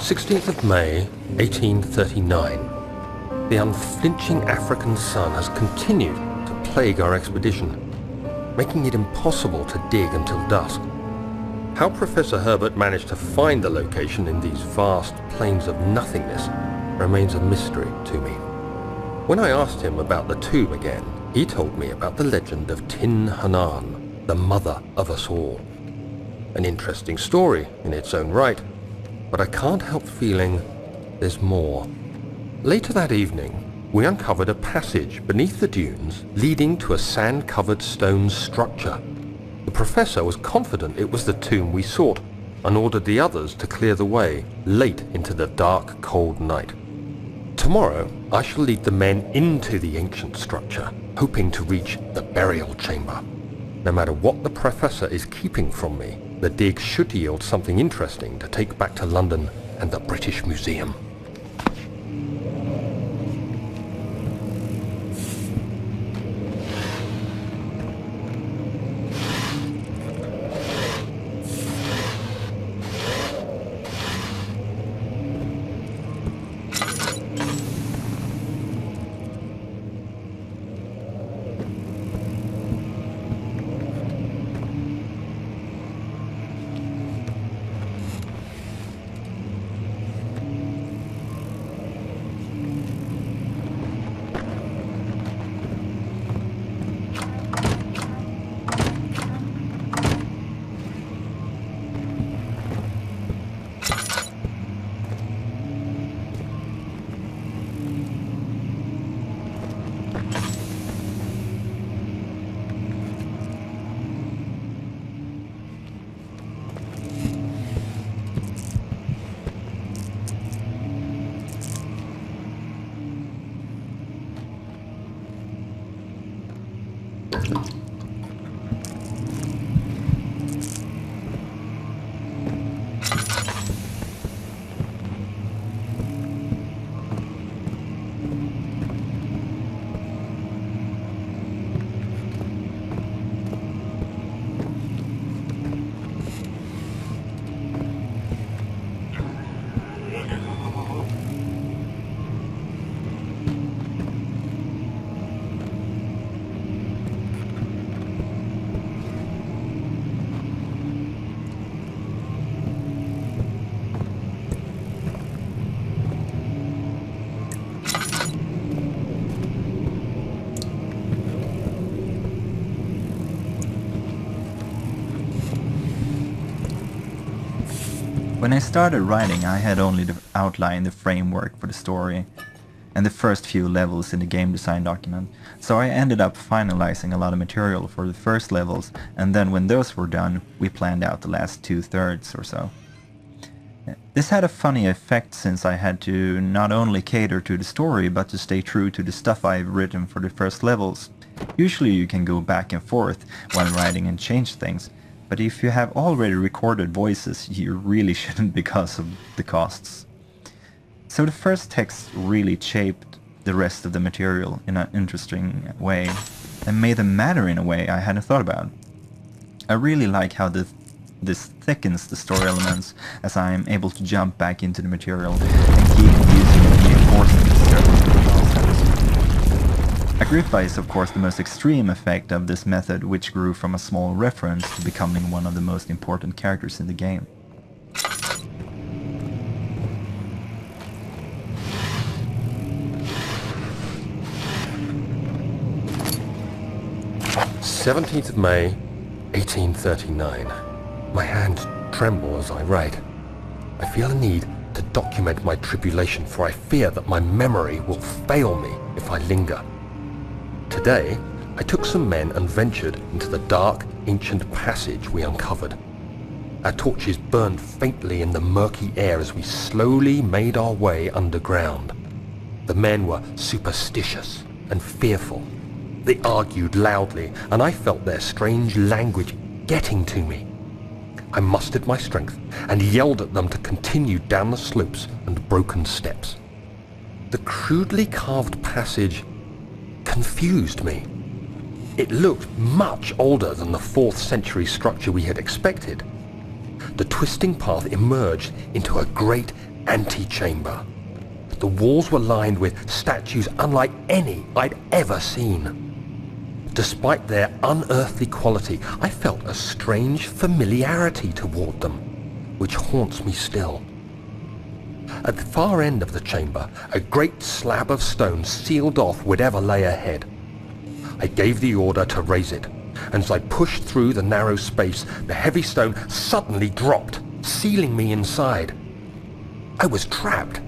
16th of May, 1839. The unflinching African sun has continued to plague our expedition, making it impossible to dig until dusk. How Professor Herbert managed to find the location in these vast plains of nothingness remains a mystery to me. When I asked him about the tomb again, he told me about the legend of Tin Hanan, the mother of us all. An interesting story in its own right, but I can't help feeling there's more. Later that evening, we uncovered a passage beneath the dunes leading to a sand-covered stone structure. The professor was confident it was the tomb we sought and ordered the others to clear the way late into the dark, cold night. Tomorrow, I shall lead the men into the ancient structure, hoping to reach the burial chamber. No matter what the professor is keeping from me, the dig should yield something interesting to take back to London and the British Museum. When I started writing, I had only outlined the framework for the story and the first few levels in the game design document, so I ended up finalizing a lot of material for the first levels, and then when those were done, we planned out the last 2/3 or so. This had a funny effect since I had to not only cater to the story, but to stay true to the stuff I've written for the first levels. Usually you can go back and forth while writing and change things, but if you have already recorded voices, you really shouldn't because of the costs. So the first text really shaped the rest of the material in an interesting way, and made them matter in a way I hadn't thought about. I really like how this thickens the story elements, as I am able to jump back into the material and keep using reinforcements. Agrippa is of course the most extreme effect of this method, which grew from a small reference to becoming one of the most important characters in the game. "17th of May, 1839. My hands tremble as I write. I feel a need to document my tribulation, for I fear that my memory will fail me if I linger. Today, I took some men and ventured into the dark, ancient passage we uncovered. Our torches burned faintly in the murky air as we slowly made our way underground. The men were superstitious and fearful. They argued loudly, and I felt their strange language getting to me. I mustered my strength and yelled at them to continue down the slopes and broken steps. The crudely carved passage confused me. It looked much older than the 4th century structure we had expected. The twisting path emerged into a great antechamber. The walls were lined with statues unlike any I'd ever seen. Despite their unearthly quality, I felt a strange familiarity toward them, which haunts me still. At the far end of the chamber, a great slab of stone sealed off whatever lay ahead. I gave the order to raise it, and as I pushed through the narrow space, the heavy stone suddenly dropped, sealing me inside. I was trapped.